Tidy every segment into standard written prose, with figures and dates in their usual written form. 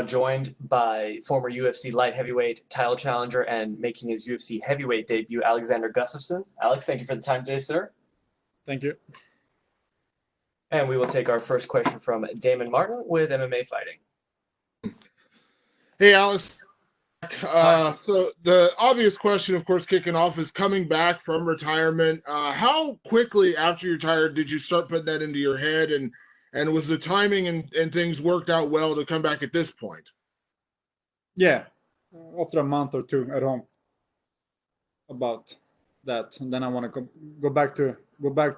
joined by former UFC light heavyweight title challenger and making his UFC heavyweight debut, Alexander Gustafsson. Alex, thank you for the time today, sir. Thank you. And we will take our first question from Damon Martin with MMA Fighting. Hey, Alex. So the obvious question, of course, kicking off is coming back from retirement. How quickly after you retired did you start putting that into your head, and was the timing and things worked out well to come back at this point? Yeah, after a month or two at home about that, and then I want to go back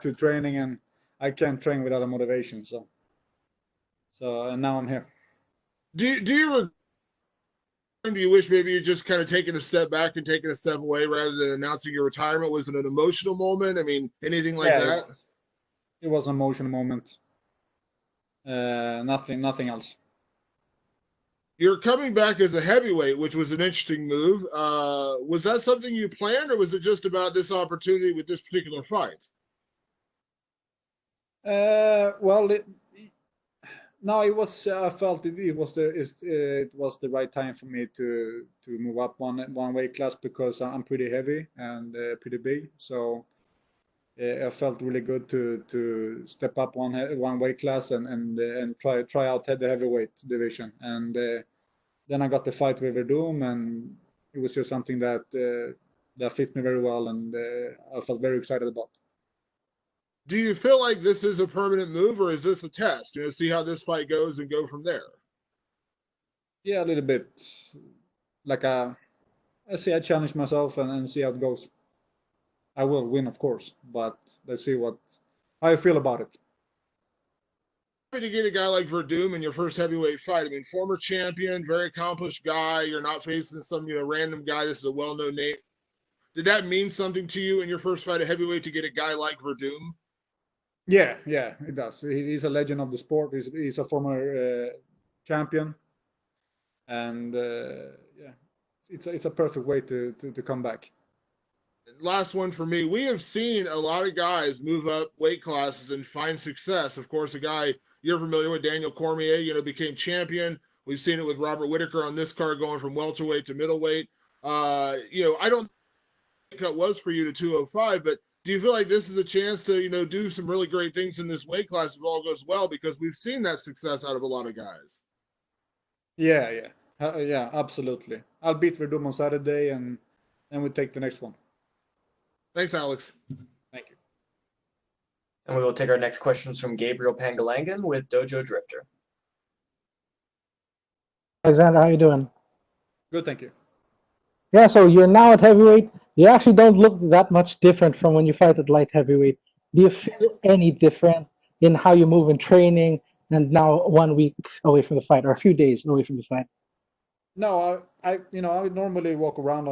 to training, and I can't train without a motivation. So and now I'm here. Do you wish maybe you just kind of taken a step back and taken a step away rather than announcing your retirement? Was it an emotional moment? I mean, anything like that? It was an emotional moment. Nothing else. You're coming back as a heavyweight, which was an interesting move. Was that something you planned, or was it just about this opportunity with this particular fight? No, it was. I felt it was the right time for me to move up one weight class because I'm pretty heavy and pretty big. So I felt really good to step up one weight class and try out the heavyweight division. And then I got the fight with Werdum, and it was just something that fit me very well, and I felt very excited about. Do you feel like this is a permanent move, or is this a test? See how this fight goes and go from there? Yeah, a little bit. I I challenge myself and see how it goes. I will win, of course, but let's see how I feel about it. Happy to get a guy like Werdum in your first heavyweight fight. I mean, former champion, very accomplished guy. You're not facing some random guy. This is a well-known name. Did that mean something to you in your first fight at heavyweight to get a guy like Werdum? Yeah, it does. He's a legend of the sport. He's a former champion, and it's a perfect way to come back. Last one for me. We have seen a lot of guys move up weight classes and find success. Of course, a guy you're familiar with, Daniel Cormier, became champion. We've seen it with Robert Whitaker on this card going from welterweight to middleweight. I don't think it was for you to 205, but do you feel like this is a chance to, do some really great things in this weight class if all goes well? Because we've seen that success out of a lot of guys. Yeah, absolutely. I'll beat Werdum on Saturday, and then we take the next one. Thanks, Alex. Thank you. And we will take our next questions from Gabriel Pangalangan with Dojo Drifter. Alexander, how you doing? Good, thank you. Yeah, so you're now at heavyweight. You actually don't look that much different from when you fight at light heavyweight. Do you feel any different in how you move in training and now 1 week away from the fight, or a few days away from the fight? No, I would normally walk around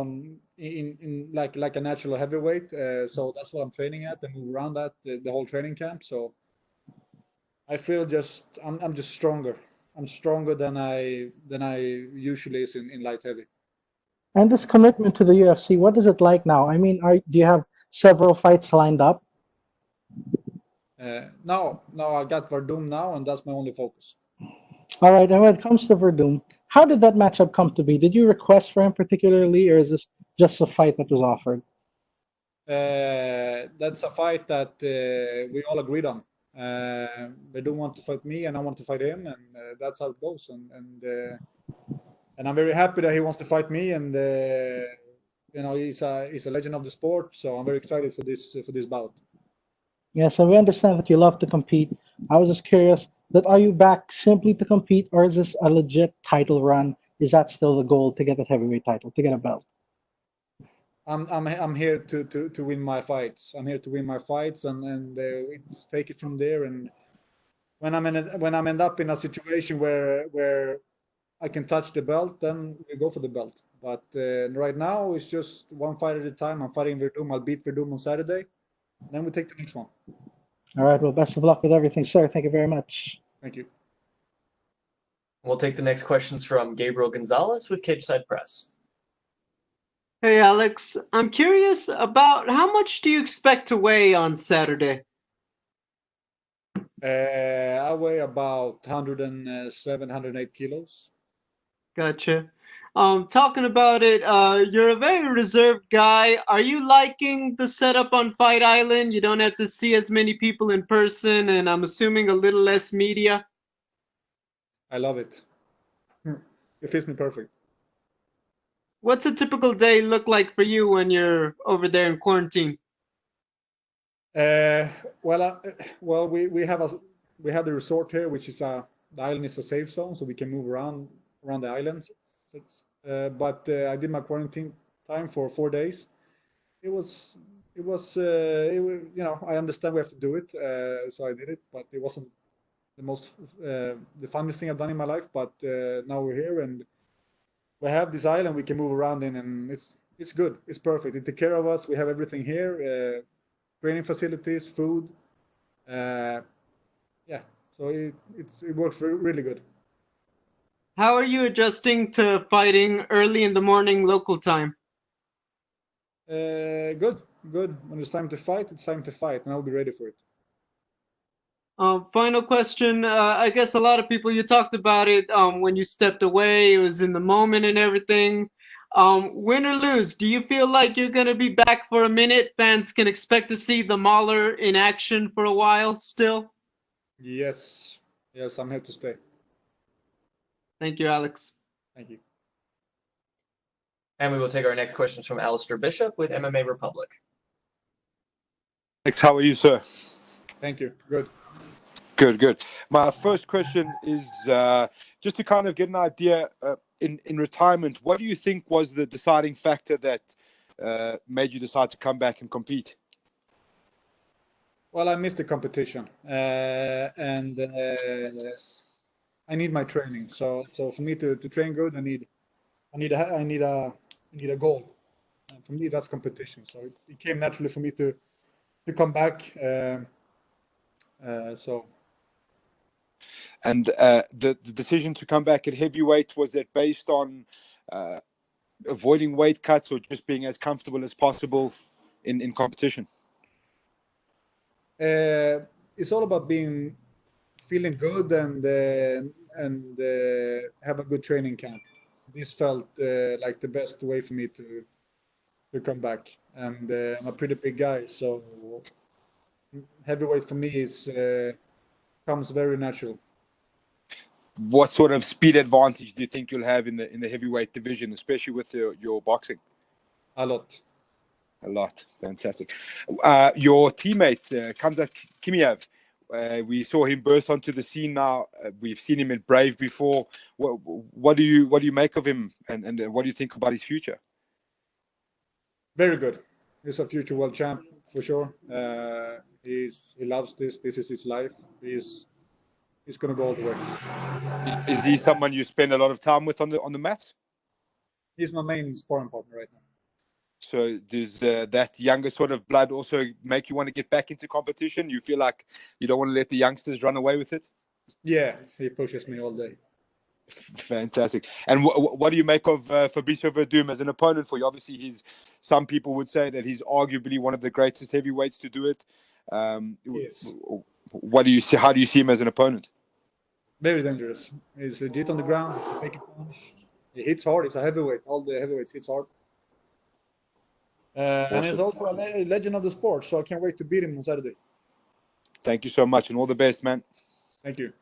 in like a natural heavyweight. So that's what I'm training at, and move around that the whole training camp. So I feel I'm just stronger. I'm stronger than I usually is in light heavy. And this commitment to the UFC, what is it like now? I mean, do you have several fights lined up? No, I got Werdum now, and that's my only focus. All right, and when it comes to Werdum, how did that matchup come to be? Did you request for him particularly, or is this just a fight that was offered? That's a fight that we all agreed on. Werdum want to fight me, and I want to fight him, and that's how it goes. And I'm very happy that he wants to fight me, and he's a legend of the sport. So I'm very excited for this bout. Yeah, so we understand that you love to compete. I was just curious, are you back simply to compete, or is this a legit title run? Is that still the goal, to get that heavyweight title, to get a belt? I'm here to win my fights. I'm here to win my fights, and we just take it from there. And when I'm end up in a situation where I can touch the belt, then we go for the belt. But right now, it's just one fight at a time. I'm fighting Werdum. I'll beat Werdum on Saturday. Then we take the next one. All right. Well, best of luck with everything, sir. Thank you very much. Thank you. We'll take the next questions from Gabriel Gonzalez with Cageside Press. Hey, Alex. I'm curious about how much do you expect to weigh on Saturday? I weigh about 107, 108 kilos. Gotcha. Talking about it, you're a very reserved guy. Are you liking the setup on Fight Island? You don't have to see as many people in person, and I'm assuming a little less media. I love it. It fits me perfect. What's a typical day look like for you when you're over there in quarantine? Uh, well, we have the resort here, which is the island is a safe zone, so we can move around the island. So but I did my quarantine time for 4 days. It was you know, I understand we have to do it, so I did it, but it wasn't the most the funnest thing I've done in my life. But now we're here and we have this island we can move around in, and it's good. It's perfect. They take care of us. We have everything here. Training facilities, food. Yeah, so it works really good. How are you adjusting to fighting early in the morning local time? Good. When it's time to fight, it's time to fight, and I'll be ready for it. Final question. I guess a lot of people, you talked about it when you stepped away, it was in the moment and everything. Win or lose, do you feel like you're going to be back for a minute? Fans can expect to see the Mauler in action for a while still? Yes, I'm here to stay. Thank you, Alex. Thank you. And we will take our next questions from Alistair Bishop with MMA Republic. Alex, how are you, sir? Thank you. Good. Good. My first question is just to kind of get an idea in retirement, what do you think was the deciding factor that made you decide to come back and compete? Well, I missed the competition, and I need my training. So for me to train good, I need a goal. And for me, that's competition. So it came naturally for me to come back. And the decision to come back at heavyweight, was it based on avoiding weight cuts or just being as comfortable as possible in competition? It's all about feeling good and have a good training camp. This felt like the best way for me to come back. And I'm a pretty big guy, so heavyweight for me comes very natural. What sort of speed advantage do you think you'll have in the heavyweight division, especially with your boxing? A lot. Fantastic. Your teammate Khamzat Chimaev, we saw him burst onto the scene now. We've seen him in Brave before. What do you make of him, and what do you think about his future? Very good. He's a future world champ for sure. He loves this. This is his life. He's going to go all the way. Is he someone you spend a lot of time with on the mat? He's my main sparring partner right now. So does that younger sort of blood also make you want to get back into competition? You feel like you don't want to let the youngsters run away with it? Yeah, he pushes me all day. Fantastic. And what do you make of Fabricio Werdum as an opponent for you? Obviously, some people would say that he's arguably one of the greatest heavyweights to do it. Yes. What do you see? How do you see him as an opponent? Very dangerous. He's legit on the ground. Take a punch. He hits hard. He's a heavyweight. All the heavyweights hits hard. And he's also a legend of the sport, so I can't wait to beat him on Saturday. Thank you so much, and all the best, man. Thank you.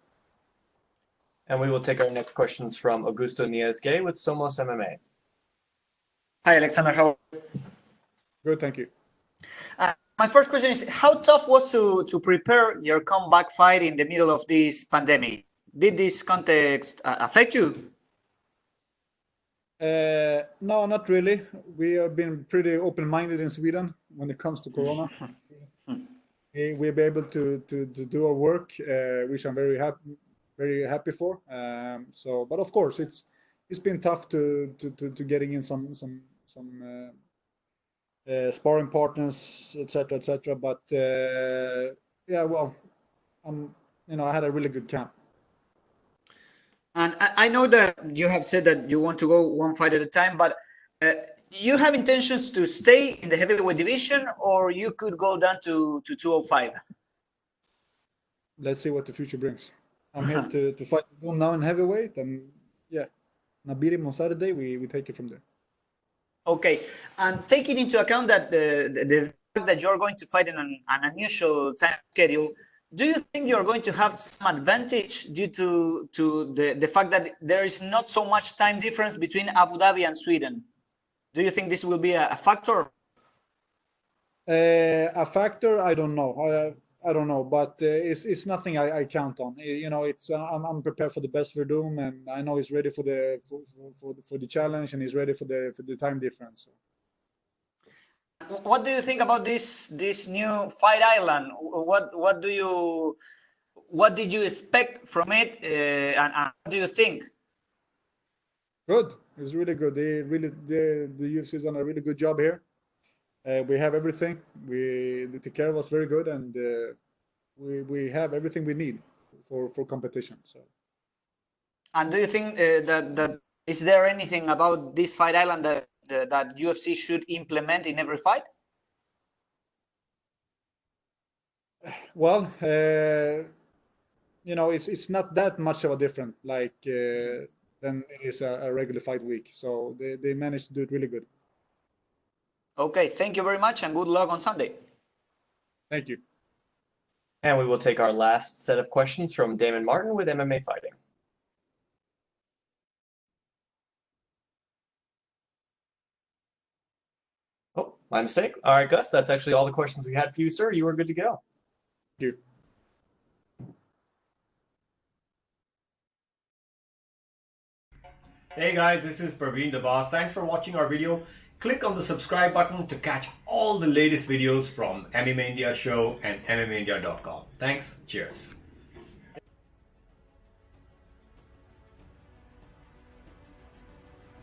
And we will take our next questions from Augusto Niesgue with Somos MMA. Hi, Alexander. How are you? Good, thank you. My first question is, how tough was to prepare your comeback fight in the middle of this pandemic? Did this context affect you? No, not really. We have been pretty open-minded in Sweden when it comes to Corona. We'll be able to do our work, which I'm very happy for. But of course, it's been tough to getting in some sparring partners, etc. But yeah, well, I had a really good camp. And I know that you have said that you want to go one fight at a time, but you have intentions to stay in the heavyweight division, or you could go down to 205? Let's see what the future brings. I'm here to fight now in heavyweight, and yeah. and I beat him on Saturday, we take it from there. Okay, and taking into account that the fact that you're going to fight in an unusual time schedule, do you think you're going to have some advantage due to the fact that there is not so much time difference between Abu Dhabi and Sweden? Do you think this will be a factor? A factor, I don't know. I don't know, but it's nothing I count on. You know, it's I'm prepared for the best Verdum, and I know he's ready for the challenge, and he's ready for the time difference. What do you think about this new Fight Island? What did you expect from it, and what do you think? Good. It's really good. The UFC has done a really good job here. We have everything. They take care of us very good, and we have everything we need for competition. So. And do you think that is there anything about this Fight Island that UFC should implement in every fight? Well, you know, it's not that much of a different than it is a regular fight week. So they managed to do it really good. Okay, thank you very much, and good luck on Sunday. Thank you. And we will take our last set of questions from Damon Martin with MMA Fighting. Oh, my mistake. All right, Gus, that's actually all the questions we had for you, sir. You are good to go. Thank you. Hey guys, this is Praveen the Boss. Thanks for watching our video. Click on the subscribe button to catch all the latest videos from MMA India Show and MMAindia.com. Thanks. Cheers.